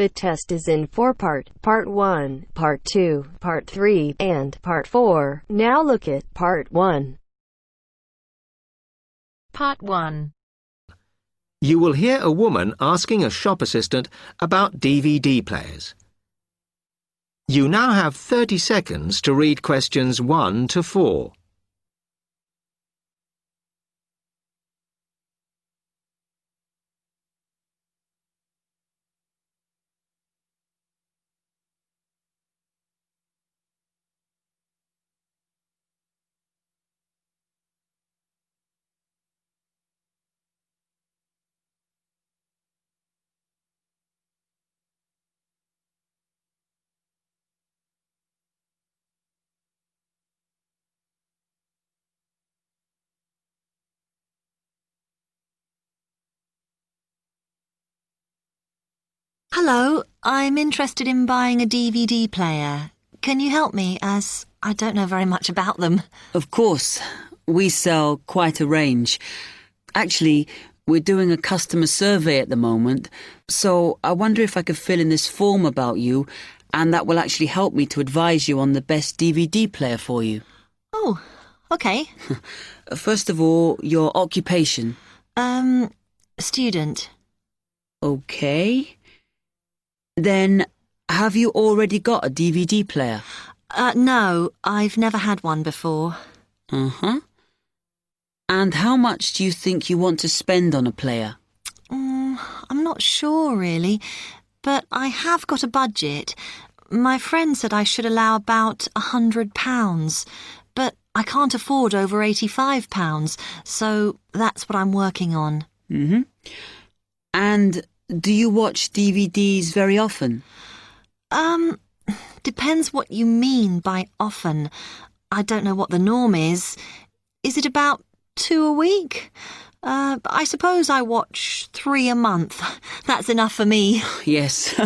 The test is in 4-part, Part 1, Part 2, Part 3, and Part 4. Now look at Part 1. Part 1. You will hear a woman asking a shop assistant about DVD players. You now have 30 seconds to read questions 1 to 4. Hello, I'm interested in buying a DVD player. Can you help me, as I don't know very much about them? Of course. We sell quite a range. Actually, we're doing a customer survey at the moment, so I wonder if I could fill in this form about you, and that will actually help me to advise you on the best DVD player for you. Oh, okay. First of all, your occupation. Student. Okay. Then, have you already got a DVD player? No, I've never had one before. Uh-huh. And how much do you think you want to spend on a player? I'm not sure, really, but I have got a budget. My friend said I should allow about £100, but I can't afford over £85, so that's what I'm working on. Mm-hmm. And do you watch DVDs very often? Depends what you mean by often. I don't know what the norm is. Is it about 2 a week? I suppose I watch 3 a month. That's enough for me. Yes.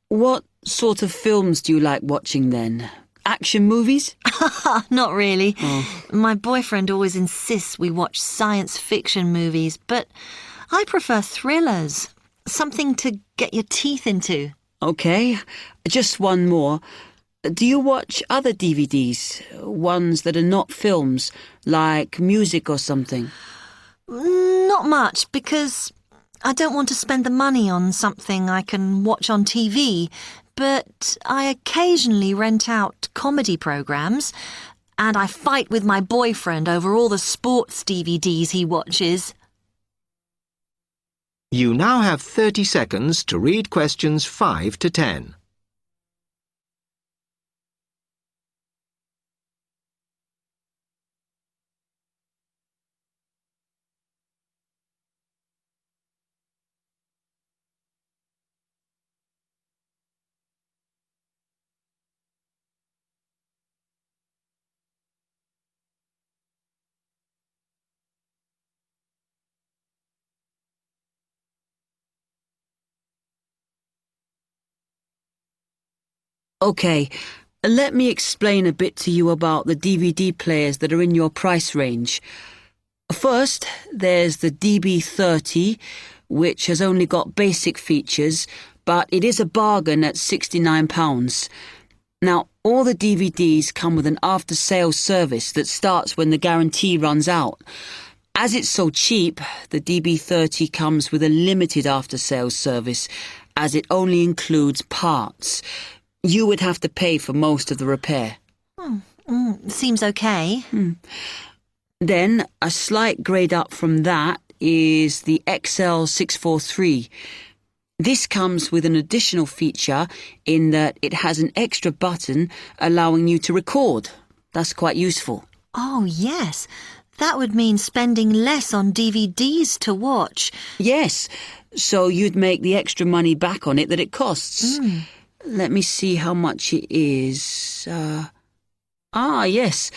What sort of films do you like watching then? Action movies? Not really. Oh. My boyfriend always insists we watch science fiction movies, but I prefer thrillers. Something to get your teeth into. Okay, just one more. Do you watch other DVDs? Ones that are not films, like music or something? Not much, because I don't want to spend the money on something I can watch on TV, but I occasionally rent out comedy programs, and I fight with my boyfriend over all the sports DVDs he watches. You now have 30 seconds to read questions 5 to 10. Okay, let me explain a bit to you about the DVD players that are in your price range. First, there's the DB30, which has only got basic features, but it is a bargain at £69. Now, all the DVDs come with an after-sales service that starts when the guarantee runs out. As it's so cheap, the DB30 comes with a limited after-sales service, as it only includes parts. You would have to pay for most of the repair. Seems okay. Then, a slight grade up from that is the XL643. This comes with an additional feature in that it has an extra button allowing you to record. That's quite useful. Oh, yes. That would mean spending less on DVDs to watch. Yes, so you'd make the extra money back on it that it costs. Let me see how much it is. Yes,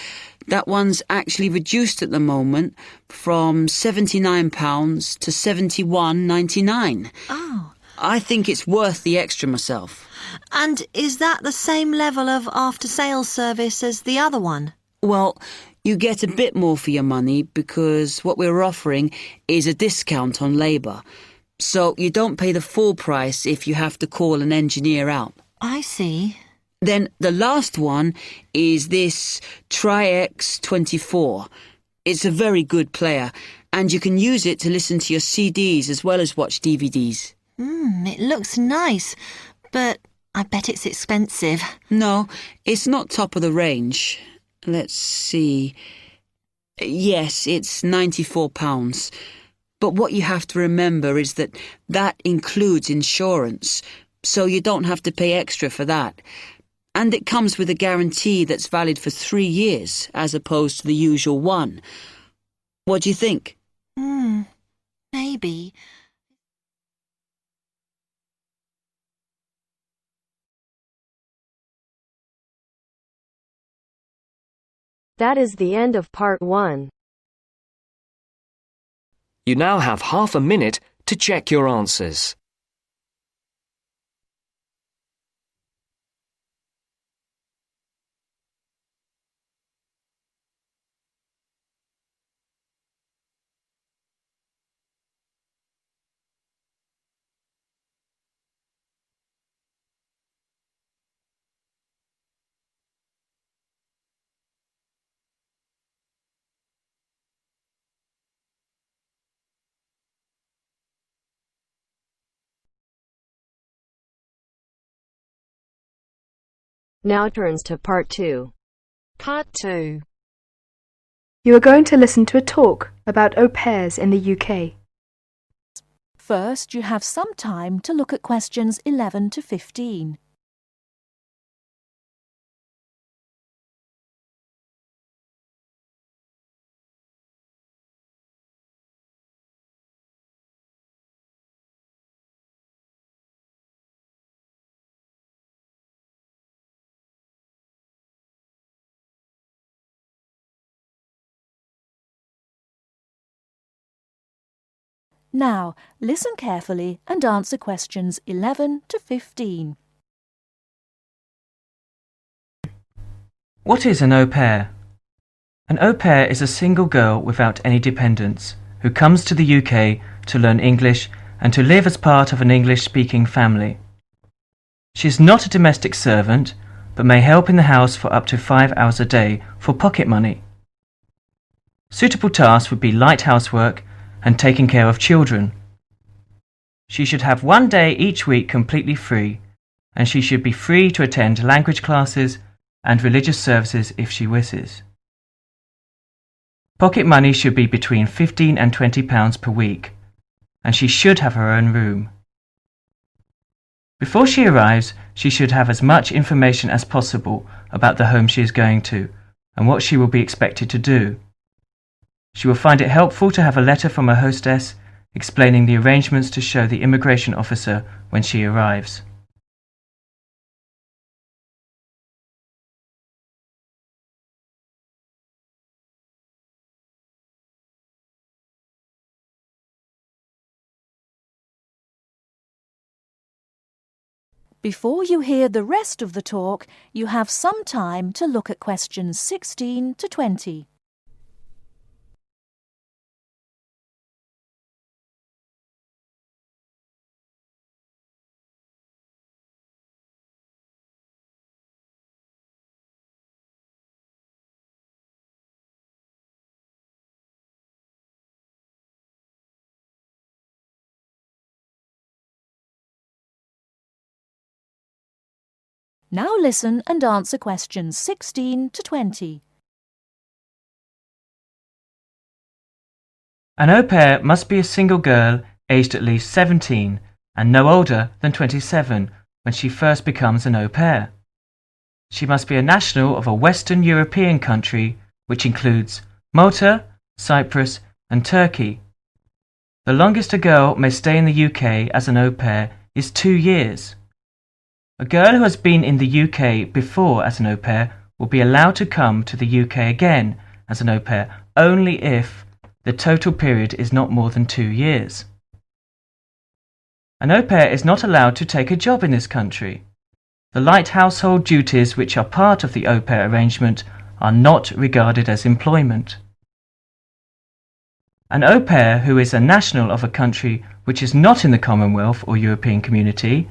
that one's actually reduced at the moment from £79 to £71.99. Oh. I think it's worth the extra myself. And is that the same level of after-sales service as the other one? Well, you get a bit more for your money because what we're offering is a discount on labour. so you don't pay the full price if you have to call an engineer out. I see. Then the last one is this Tri-X24. It's a very good player, and you can use it to listen to your CDs as well as watch DVDs. It looks nice, but I bet it's expensive. No, it's not top of the range. Let's see. Yes, it's £94. But what you have to remember is that includes insurance, so you don't have to pay extra for that. And it comes with a guarantee that's valid for 3 years, as opposed to the usual one. What do you think? Maybe. That is the end of part 1. You now have half a minute to check your answers. Now turns to part 2. Part 2. You are going to listen to a talk about au pairs in the UK. First, you have some time to look at questions 11 to 15. Now, listen carefully and answer questions 11 to 15. What is an au pair? An au pair is a single girl without any dependents who comes to the UK to learn English and to live as part of an English-speaking family. She is not a domestic servant, but may help in the house for up to 5 hours a day for pocket money. Suitable tasks would be light housework and taking care of children. She should have 1 day each week completely free, and she should be free to attend language classes and religious services if she wishes. Pocket money should be between £15 and £20 per week, and she should have her own room. Before she arrives, she should have as much information as possible about the home she is going to and what she will be expected to do. She will find it helpful to have a letter from her hostess explaining the arrangements to show the immigration officer when she arrives. Before you hear the rest of the talk, you have some time to look at questions 16 to 20. Now listen and answer questions 16 to 20. An au pair must be a single girl aged at least 17 and no older than 27 when she first becomes an au pair. She must be a national of a Western European country, which includes Malta, Cyprus and Turkey. The longest a girl may stay in the UK as an au pair is 2 years. A girl who has been in the UK before as an au pair will be allowed to come to the UK again as an au pair only if the total period is not more than 2 years. An au pair is not allowed to take a job in this country. The light household duties which are part of the au pair arrangement are not regarded as employment. An au pair who is a national of a country which is not in the Commonwealth or European Community,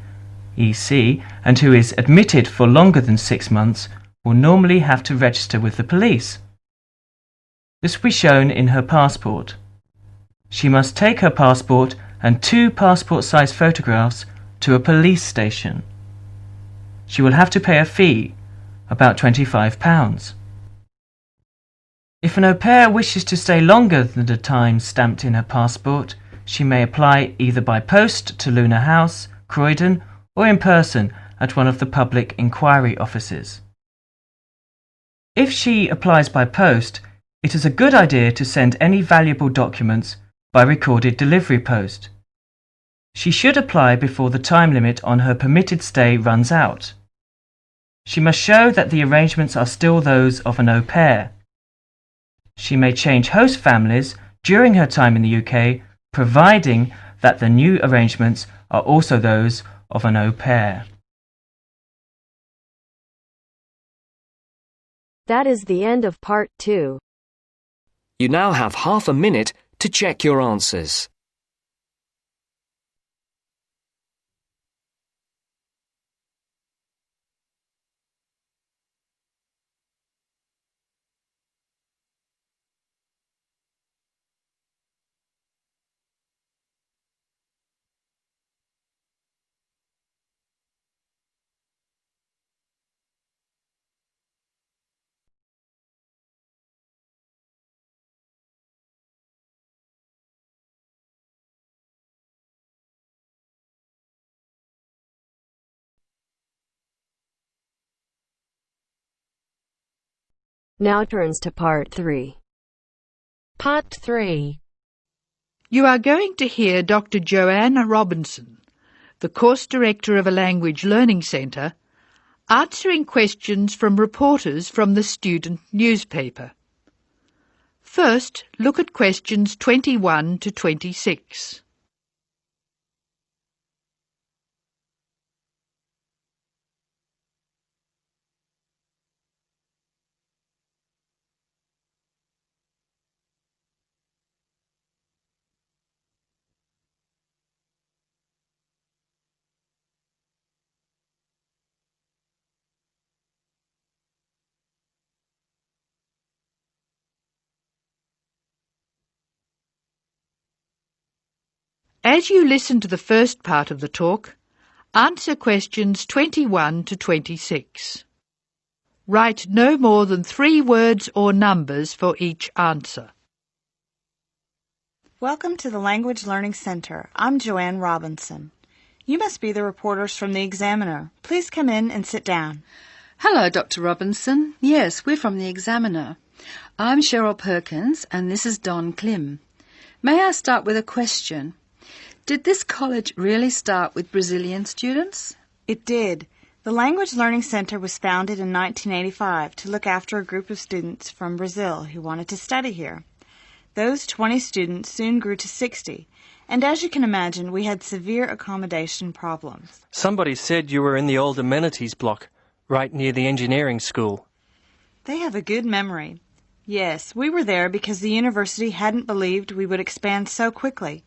EC, and who is admitted for longer than 6 months will normally have to register with the police. This will be shown in her passport. She must take her passport and 2 passport-sized photographs to a police station. She will have to pay a fee, about £25. If an au pair wishes to stay longer than the time stamped in her passport, she may apply either by post to Luna House, Croydon, or in person at one of the public inquiry offices. If she applies by post, it is a good idea to send any valuable documents by recorded delivery post. She should apply before the time limit on her permitted stay runs out. She must show that the arrangements are still those of an au pair. She may change host families during her time in the UK, providing that the new arrangements are also those of an au pair. That is the end of part 2. You now have half a minute to check your answers. Now turns to part 3. Part 3. You are going to hear Dr. Joanna Robinson, the course director of a language learning centre, answering questions from reporters from the student newspaper. First, look at questions 21 to 26. As you listen to the first part of the talk, answer questions 21 to 26. Write no more than 3 words or numbers for each answer. Welcome to the Language Learning Center. I'm Joanne Robinson. You must be the reporters from the Examiner. Please come in and sit down. Hello, Dr. Robinson. Yes, we're from the Examiner. I'm Cheryl Perkins and this is Don Klim. May I start with a question? Did this college really start with Brazilian students? It did. The Language Learning Center was founded in 1985 to look after a group of students from Brazil who wanted to study here. Those 20 students soon grew to 60, and as you can imagine, we had severe accommodation problems. Somebody said you were in the old amenities block, right near the engineering school. They have a good memory. Yes, we were there because the university hadn't believed we would expand so quickly.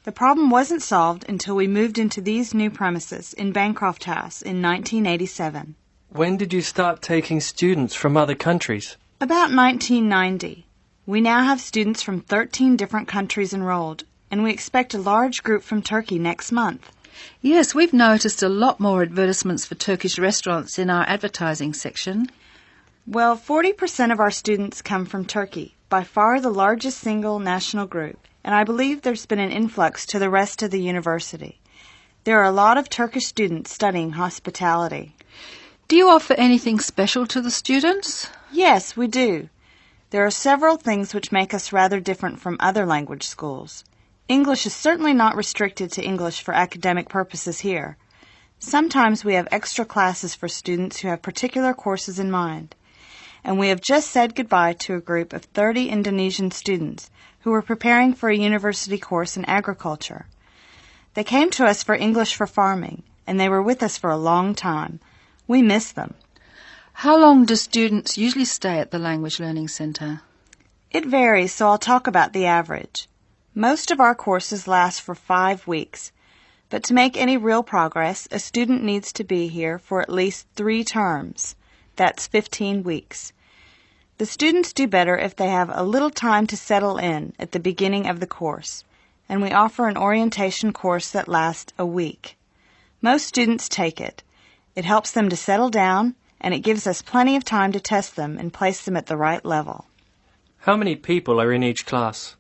The problem wasn't solved until we moved into these new premises in Bancroft House in 1987. When did you start taking students from other countries? About 1990. We now have students from 13 different countries enrolled, and we expect a large group from Turkey next month. Yes, we've noticed a lot more advertisements for Turkish restaurants in our advertising section. Well, 40% of our students come from Turkey, by far the largest single national group, and I believe there's been an influx to the rest of the university. There are a lot of Turkish students studying hospitality. Do you offer anything special to the students? Yes, we do. There are several things which make us rather different from other language schools. English is certainly not restricted to English for academic purposes here. Sometimes we have extra classes for students who have particular courses in mind. And we have just said goodbye to a group of 30 Indonesian students who were preparing for a university course in agriculture. They came to us for English for farming, and they were with us for a long time. We miss them. How long do students usually stay at the Language Learning Centre? It varies, so I'll talk about the average. Most of our courses last for 5 weeks, but to make any real progress, a student needs to be here for at least 3 terms. That's 15 weeks. The students do better if they have a little time to settle in at the beginning of the course, and we offer an orientation course that lasts a week. Most students take it. It helps them to settle down, and it gives us plenty of time to test them and place them at the right level. How many people are in each class?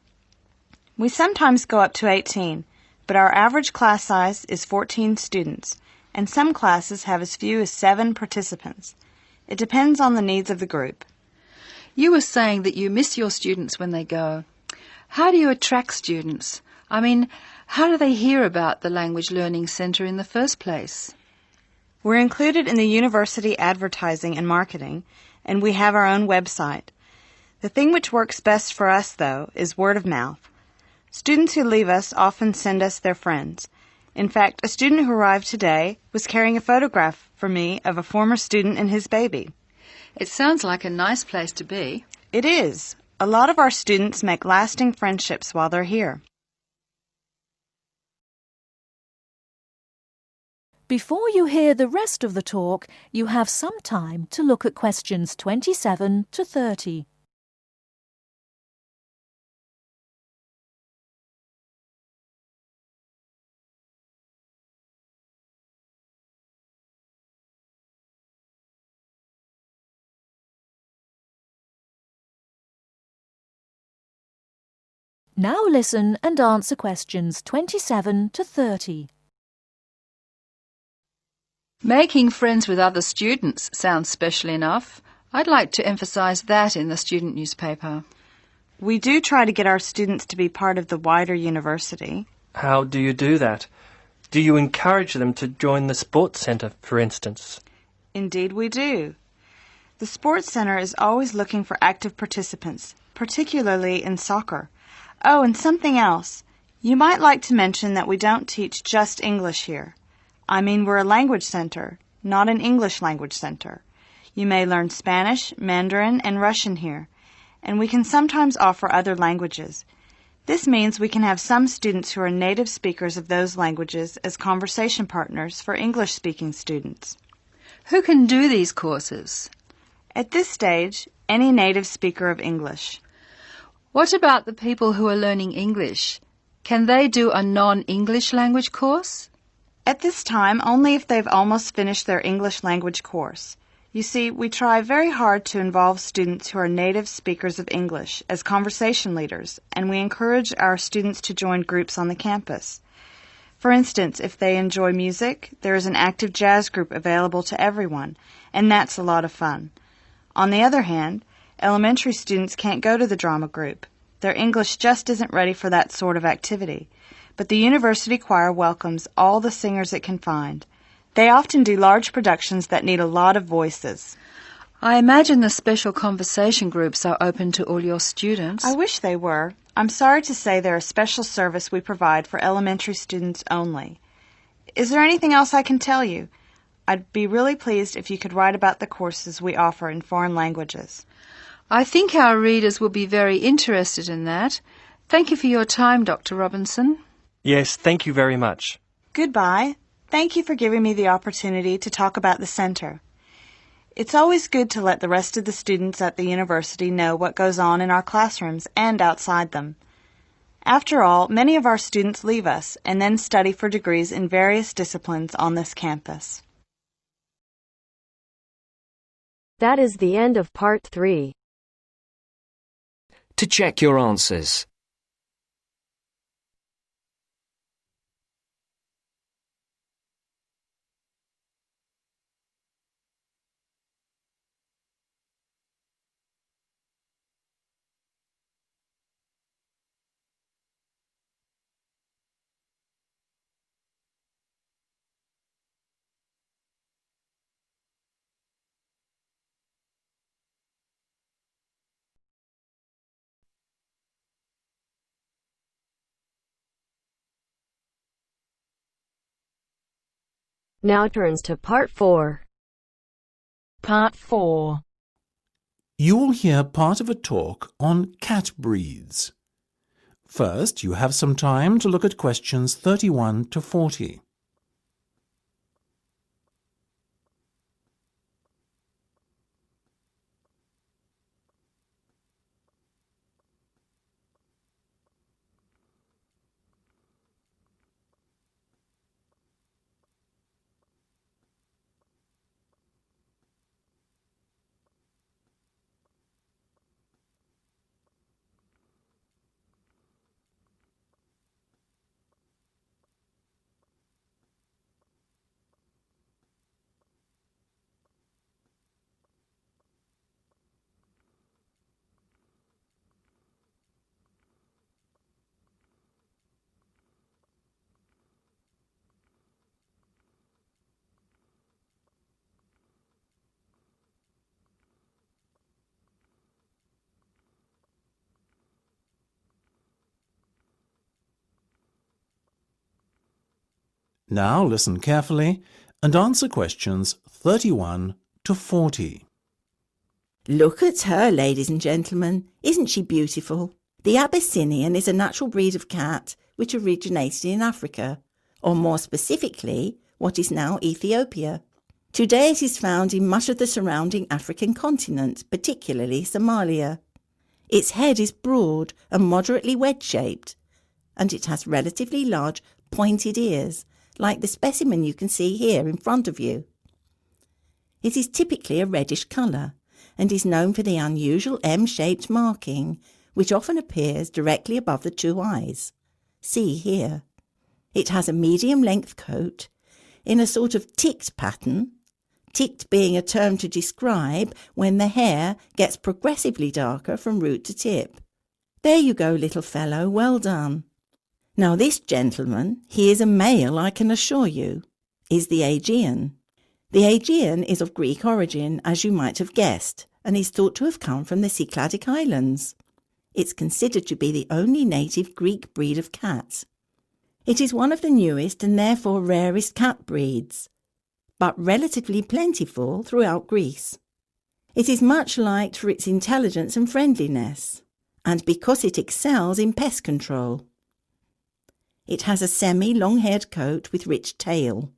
We sometimes go up to 18, but our average class size is 14 students, and some classes have as few as 7 participants. It depends on the needs of the group. You were saying that you miss your students when they go. How do you attract students? I mean, how do they hear about the Language Learning Centre in the first place? We're included in the university advertising and marketing, and we have our own website. The thing which works best for us, though, is word of mouth. Students who leave us often send us their friends. In fact, a student who arrived today was carrying a photograph for me of a former student and his baby. It sounds like a nice place to be. It is. A lot of our students make lasting friendships while they're here. Before you hear the rest of the talk, you have some time to look at questions 27 to 30. Now listen and answer questions 27 to 30. Making friends with other students sounds special enough. I'd like to emphasize that in the student newspaper. We do try to get our students to be part of the wider university. How do you do that? Do you encourage them to join the sports centre, for instance? Indeed we do. The sports centre is always looking for active participants, particularly in soccer. Oh, and something else. You might like to mention that we don't teach just English here. I mean, we're a language center, not an English language center. You may learn Spanish, Mandarin, and Russian here, and we can sometimes offer other languages. This means we can have some students who are native speakers of those languages as conversation partners for English-speaking students. Who can do these courses? At this stage, any native speaker of English. What about the people who are learning English? Can they do a non-English language course? At this time, only if they've almost finished their English language course. You see, we try very hard to involve students who are native speakers of English as conversation leaders, and we encourage our students to join groups on the campus. For instance, if they enjoy music, there is an active jazz group available to everyone, and that's a lot of fun. On the other hand, elementary students can't go to the drama group. Their English just isn't ready for that sort of activity. But the university choir welcomes all the singers it can find. They often do large productions that need a lot of voices. I imagine the special conversation groups are open to all your students. I wish they were. I'm sorry to say they're a special service we provide for elementary students only. Is there anything else I can tell you? I'd be really pleased if you could write about the courses we offer in foreign languages. I think our readers will be very interested in that. Thank you for your time, Dr. Robinson. Yes, thank you very much. Goodbye. Thank you for giving me the opportunity to talk about the center. It's always good to let the rest of the students at the university know what goes on in our classrooms and outside them. After all, many of our students leave us and then study for degrees in various disciplines on this campus. That is the end of part 3. To check your answers. Now turns to part 4. Part 4. You will hear part of a talk on cat breeds. First, you have some time to look at questions 31 to 40. Now listen carefully and answer questions 31 to 40. Look at her, ladies and gentlemen. Isn't she beautiful? The Abyssinian is a natural breed of cat which originated in Africa, or more specifically, what is now Ethiopia. Today it is found in much of the surrounding African continent, particularly Somalia. Its head is broad and moderately wedge-shaped, and it has relatively large pointed ears, like the specimen you can see here in front of you. It is typically a reddish colour and is known for the unusual M-shaped marking, which often appears directly above the two eyes. See here. It has a medium-length coat in a sort of ticked pattern, ticked being a term to describe when the hair gets progressively darker from root to tip. There you go, little fellow, well done. Now this gentleman, he is a male, I can assure you, is the Aegean. The Aegean is of Greek origin, as you might have guessed, and is thought to have come from the Cycladic Islands. It's considered to be the only native Greek breed of cat. It is one of the newest and therefore rarest cat breeds, but relatively plentiful throughout Greece. It is much liked for its intelligence and friendliness, and because it excels in pest control. It has a semi-long-haired coat with rich tail.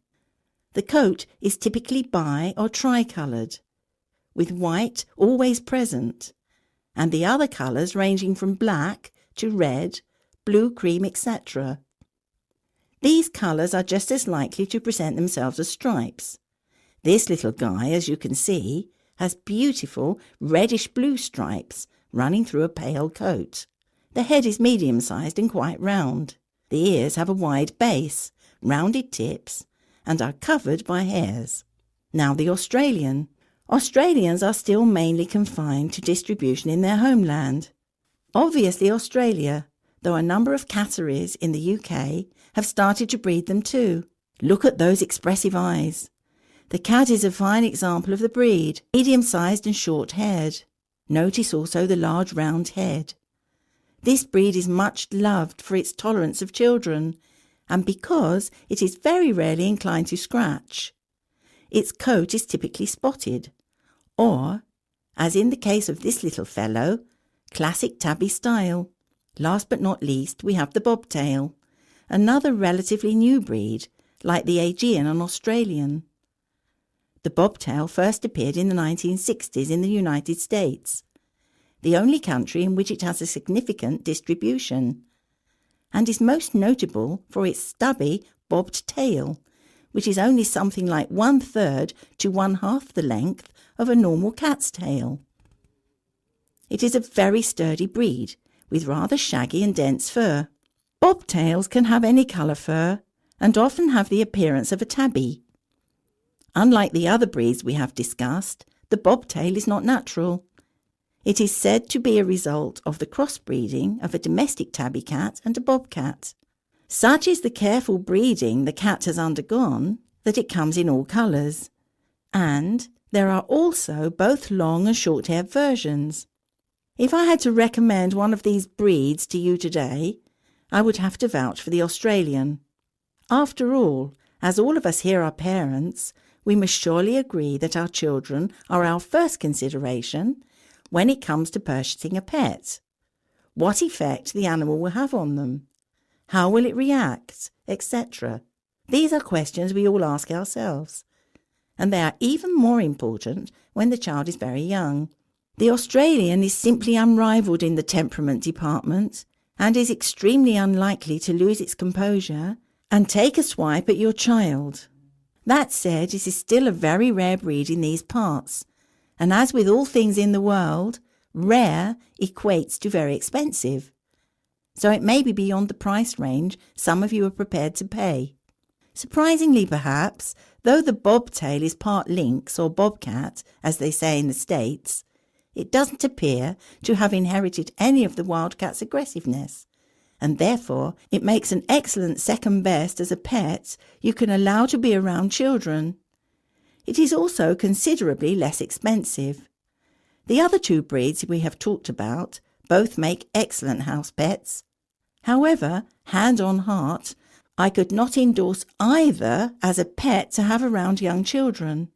The coat is typically bi- or tri-coloured, with white always present, and the other colours ranging from black to red, blue, cream, etc. These colours are just as likely to present themselves as stripes. This little guy, as you can see, has beautiful reddish-blue stripes running through a pale coat. The head is medium-sized and quite round. The ears have a wide base, rounded tips, and are covered by hairs. Now the Australian. Australians are still mainly confined to distribution in their homeland. Obviously Australia, though a number of catteries in the UK have started to breed them too. Look at those expressive eyes. The cat is a fine example of the breed, medium-sized and short-haired. Notice also the large round head. This breed is much loved for its tolerance of children, and because it is very rarely inclined to scratch. Its coat is typically spotted, or, as in the case of this little fellow, classic tabby style. Last but not least, we have the Bobtail, another relatively new breed, like the Aegean and Australian. The Bobtail first appeared in the 1960s in the United States, the only country in which it has a significant distribution, and is most notable for its stubby, bobbed tail, which is only something like 1/3 to 1/2 the length of a normal cat's tail. It is a very sturdy breed, with rather shaggy and dense fur. Bobtails can have any colour fur, and often have the appearance of a tabby. Unlike the other breeds we have discussed, the Bobtail is not natural. It is said to be a result of the crossbreeding of a domestic tabby cat and a bobcat. Such is the careful breeding the cat has undergone that it comes in all colours, and there are also both long and short-haired versions. If I had to recommend one of these breeds to you today, I would have to vouch for the Australian. After all, as all of us here are parents, we must surely agree that our children are our first consideration when it comes to purchasing a pet? What effect the animal will have on them? How will it react, etc.? These are questions we all ask ourselves, and they are even more important when the child is very young. The Australian is simply unrivalled in the temperament department and is extremely unlikely to lose its composure and take a swipe at your child. That said, it is still a very rare breed in these parts, and as with all things in the world, rare equates to very expensive. So it may be beyond the price range some of you are prepared to pay. Surprisingly perhaps, though the bobtail is part lynx or bobcat, as they say in the States, it doesn't appear to have inherited any of the wildcat's aggressiveness, and therefore it makes an excellent second best as a pet you can allow to be around children. It is also considerably less expensive. The other two breeds we have talked about both make excellent house pets. However, hand on heart, I could not endorse either as a pet to have around young children.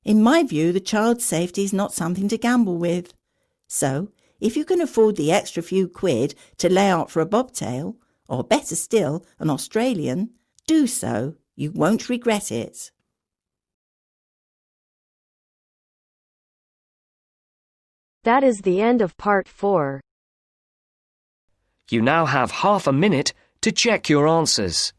In my view, the child's safety is not something to gamble with. So, if you can afford the extra few quid to lay out for a bobtail, or better still, an Australian, do so. You won't regret it. That is the end of part 4. You now have half a minute to check your answers.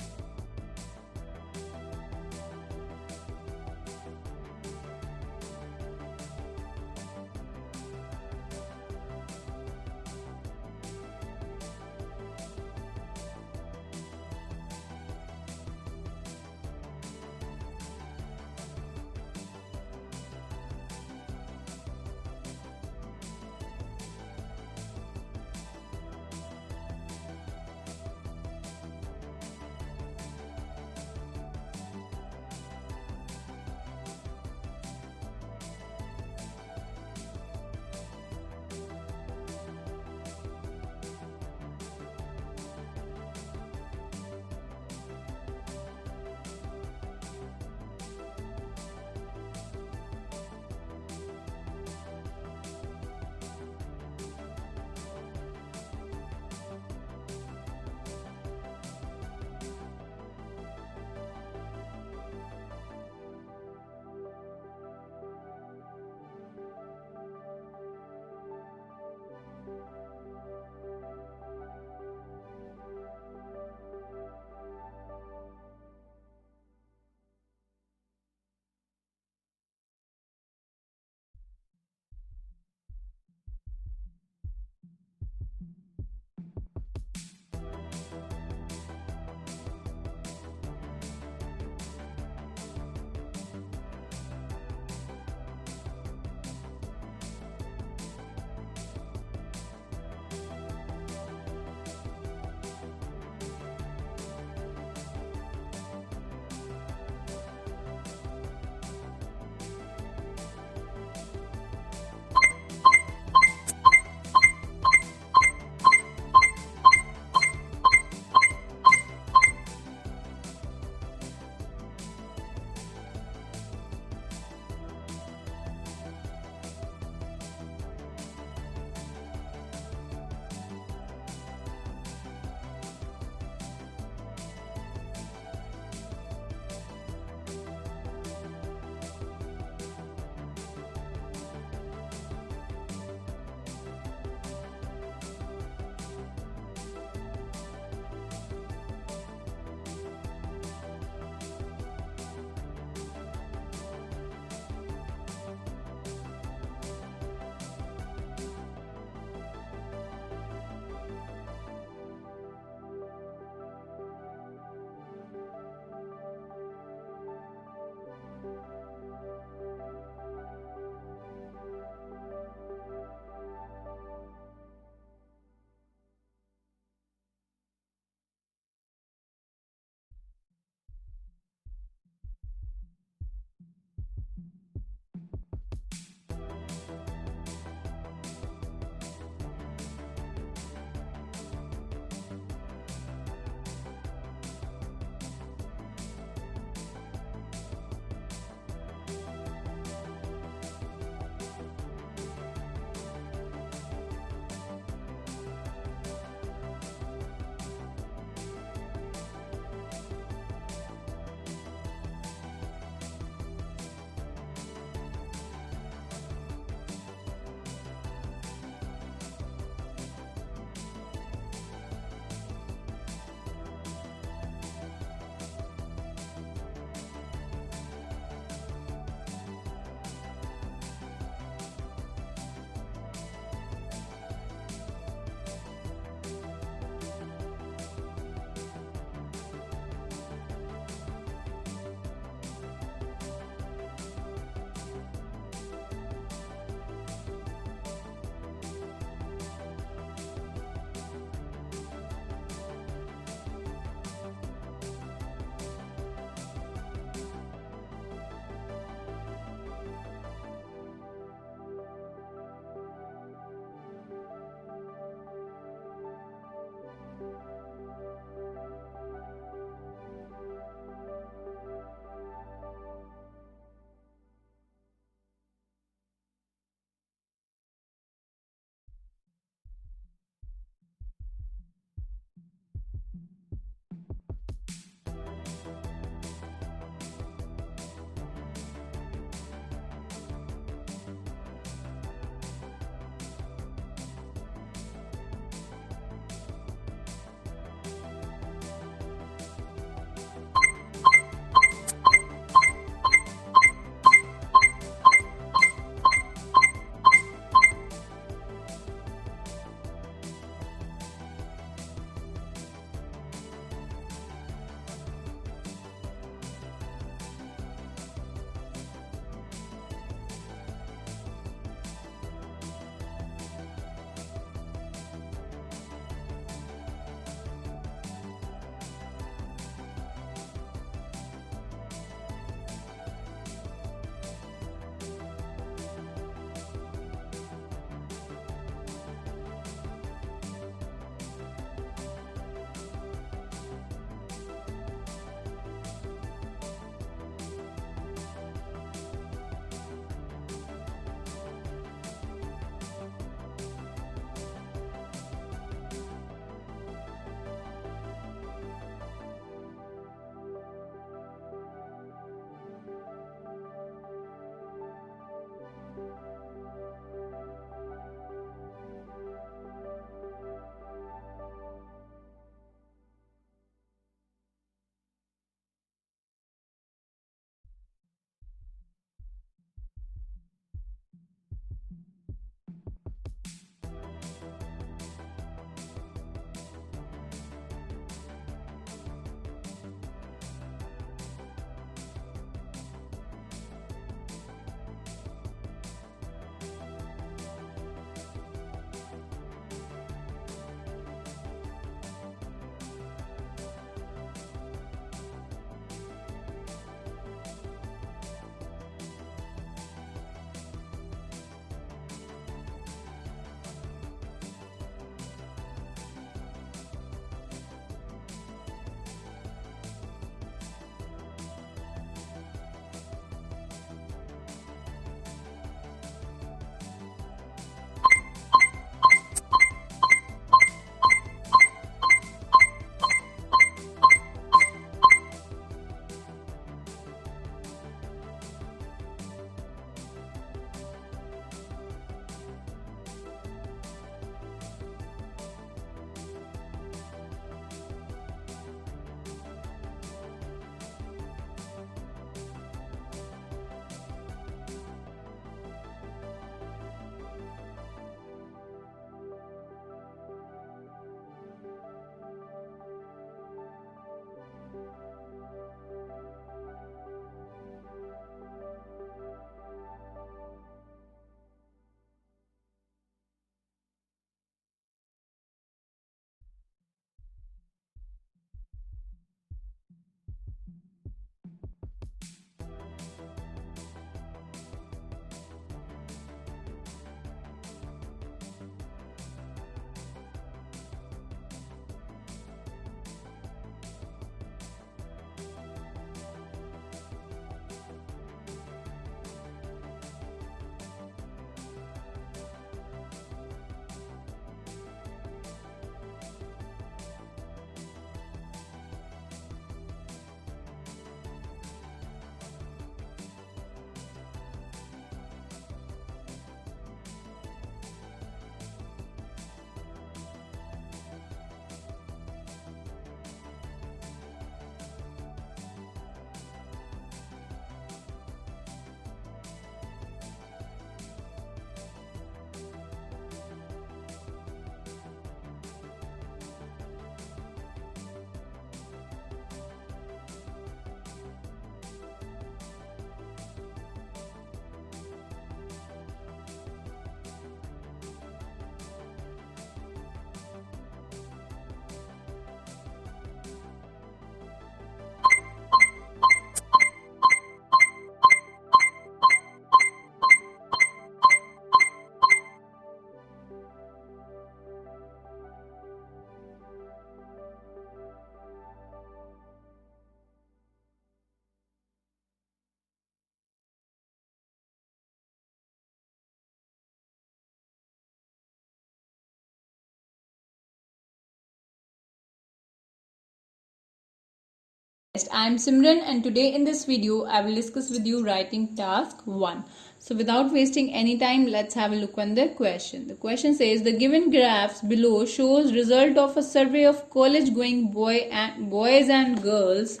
I am Simran and today in this video I will discuss with you writing task 1. So without wasting any time, let's have a look on the question. The question says the given graphs below shows result of a survey of college going boys and girls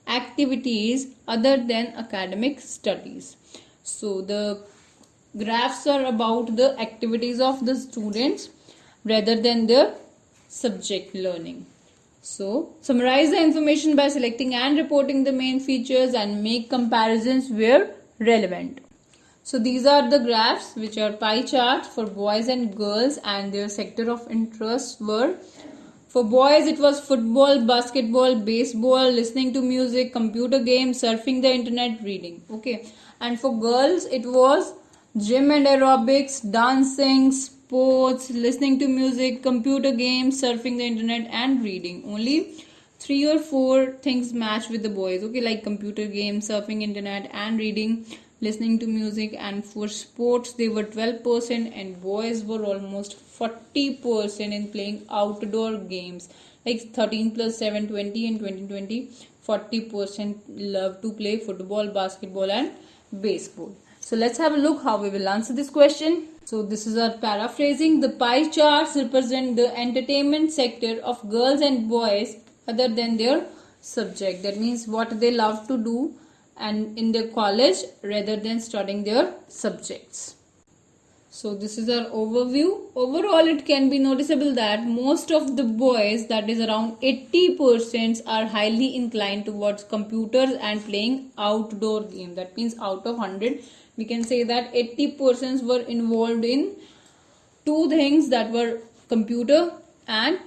activities other than academic studies. So the graphs are about the activities of the students rather than their subject learning. So, summarize the information by selecting and reporting the main features and make comparisons where relevant. So, these are the graphs which are pie charts for boys and girls, and their sector of interest were, for boys it was football, basketball, baseball, listening to music, computer games, surfing the internet, reading. Okay. And for girls it was gym and aerobics, dancing, sports, listening to music, computer games, surfing the internet and reading. Only 3 or 4 things match with the boys, okay, like computer games, surfing internet and reading, listening to music. And for sports they were 12% and boys were almost 40% in playing outdoor games, like 13 plus 7, 20 and 20, 40% love to play football, basketball and baseball. So let's have a look how we will answer this question. So this is our paraphrasing. The pie charts represent the entertainment sector of girls and boys other than their subject. That means what they love to do and in their college rather than studying their subjects. So this is our overview. Overall, it can be noticeable that most of the boys, that is around 80%, are highly inclined towards computers and playing outdoor games. That means out of 100, we can say that 80% were involved in 2 things, that were computer and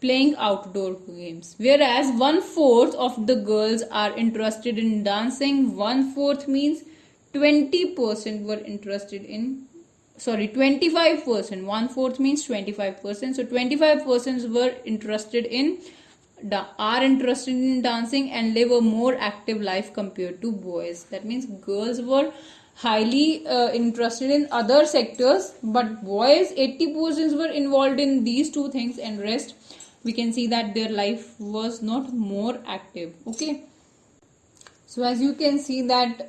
playing outdoor games. Whereas 1/4 of the girls are interested in dancing. 1/4 means 20% were interested in, 25%. 1/4 means 25%. So 25% were interested in, are interested in dancing and live a more active life compared to boys. That means girls were highly interested in other sectors, but boys 80% were involved in these 2 things, and rest we can see that their life was not more active. Okay, so as you can see that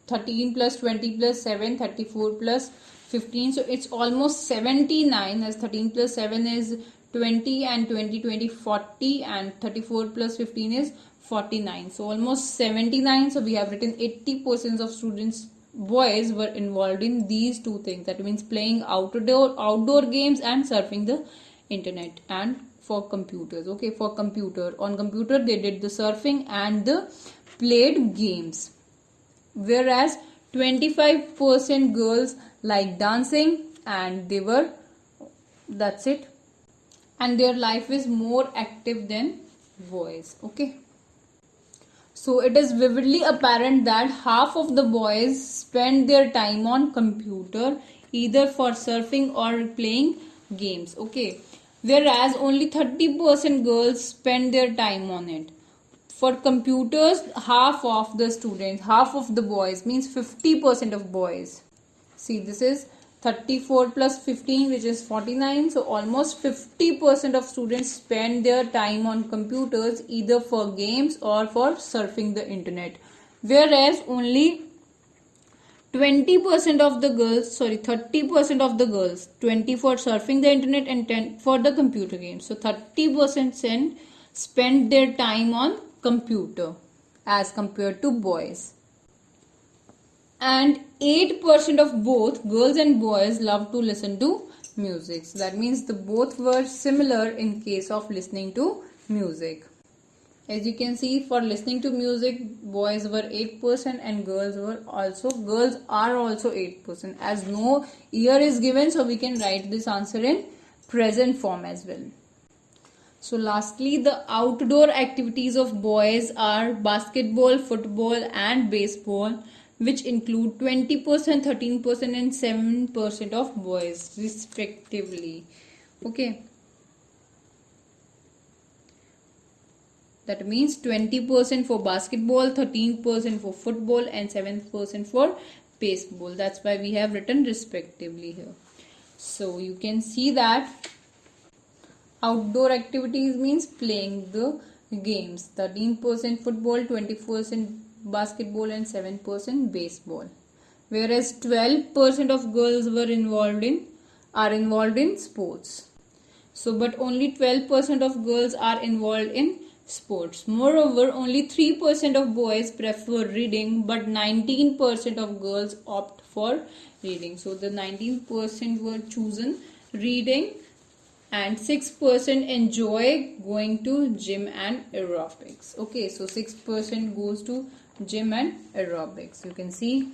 13 plus 20 plus 7, 34 plus 15, so it's almost 79, as 13 plus 7 is 20 and 20, 40, and 34 plus 15 is 49. So almost 79. So we have written 80% of students, boys, were involved in these 2 things. That means playing outdoor games and surfing the internet. And for computers, okay, on computer they did the surfing and the played games. Whereas 25% girls like dancing and that's it, and their life is more active than boys. Okay, so it is vividly apparent that half of the boys spend their time on computer either for surfing or playing games. Okay, whereas only 30% girls spend their time on it. For computers, half of the students, half of the boys, means 50% of boys. See, this is 34 plus 15, which is 49. So almost 50% of students spend their time on computers either for games or for surfing the internet. Whereas only 20% of the girls, 30% of the girls, 20 for surfing the internet and 10 for the computer games. So 30% spend their time on computer as compared to boys. And 8% of both girls and boys love to listen to music. So that means the both were similar in case of listening to music. As you can see, for listening to music, boys were 8% and girls are also 8%. As no year is given, so we can write this answer in present form as well. So lastly, the outdoor activities of boys are basketball, football and baseball, which include 20%, 13% and 7% of boys respectively. Okay. That means 20% for basketball, 13% for football and 7% for baseball. That's why we have written respectively here. So you can see that outdoor activities means playing the games: 13% football, 20% basketball, and 7% baseball. Whereas 12% of girls are involved in sports. So, but only 12% of girls are involved in sports. Moreover, only 3% of boys prefer reading, but 19% of girls opt for reading. So, the 19% were chosen reading, and 6% enjoy going to gym and aerobics. Okay, so 6% goes to gym and aerobics. You can see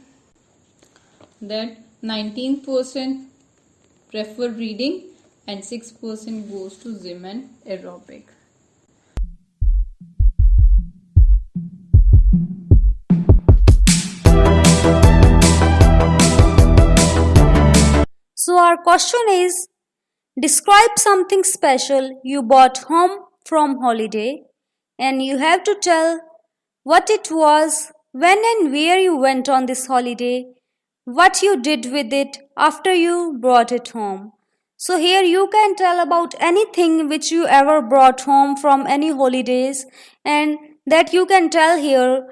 that 19% prefer reading and 6% goes to gym and aerobic. So our question is, describe something special you brought home from holiday, and you have to tell what it was, when and where you went on this holiday, what you did with it after you brought it home. So here you can tell about anything which you ever brought home from any holidays, and that you can tell here.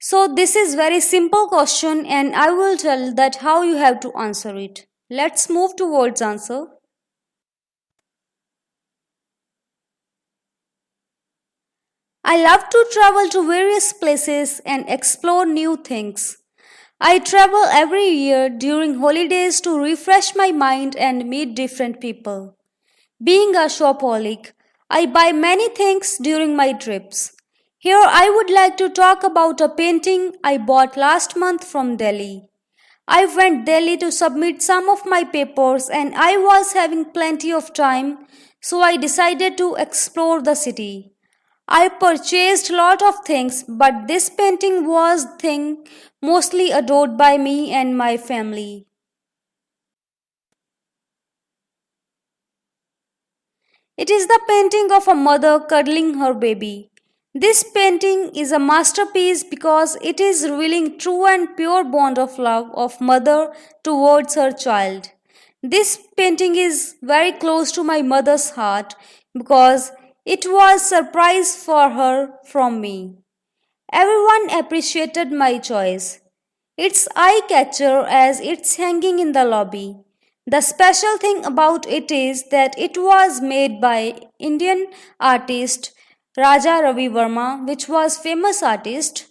So this is very simple question, and I will tell that how you have to answer it. Let's move towards answer. I love to travel to various places and explore new things. I travel every year during holidays to refresh my mind and meet different people. Being a shopaholic, I buy many things during my trips. Here I would like to talk about a painting I bought last month from Delhi. I went Delhi to submit some of my papers and I was having plenty of time, so I decided to explore the city. I purchased lot of things, but this painting was thing mostly adored by me and my family. It is the painting of a mother cuddling her baby. This painting is a masterpiece because it is revealing true and pure bond of love of mother towards her child. This painting is very close to my mother's heart because it was surprise for her from me. Everyone appreciated my choice. It's eye-catcher as it's hanging in the lobby. The special thing about it is that it was made by Indian artist Raja Ravi Verma, which was famous artist.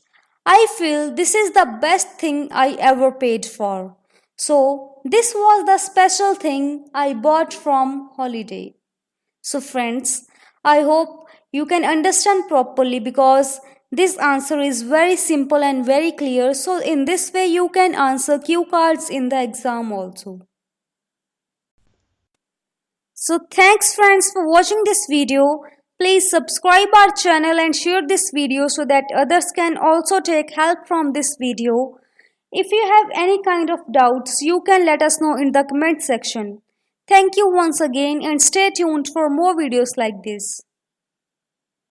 I feel this is the best thing I ever paid for. So, this was the special thing I bought from holiday. So friends, I hope you can understand properly because this answer is very simple and very clear. So in this way you can answer cue cards in the exam also. So thanks friends for watching this video. Please subscribe our channel and share this video so that others can also take help from this video. If you have any kind of doubts, you can let us know in the comment section. Thank you once again and stay tuned for more videos like this.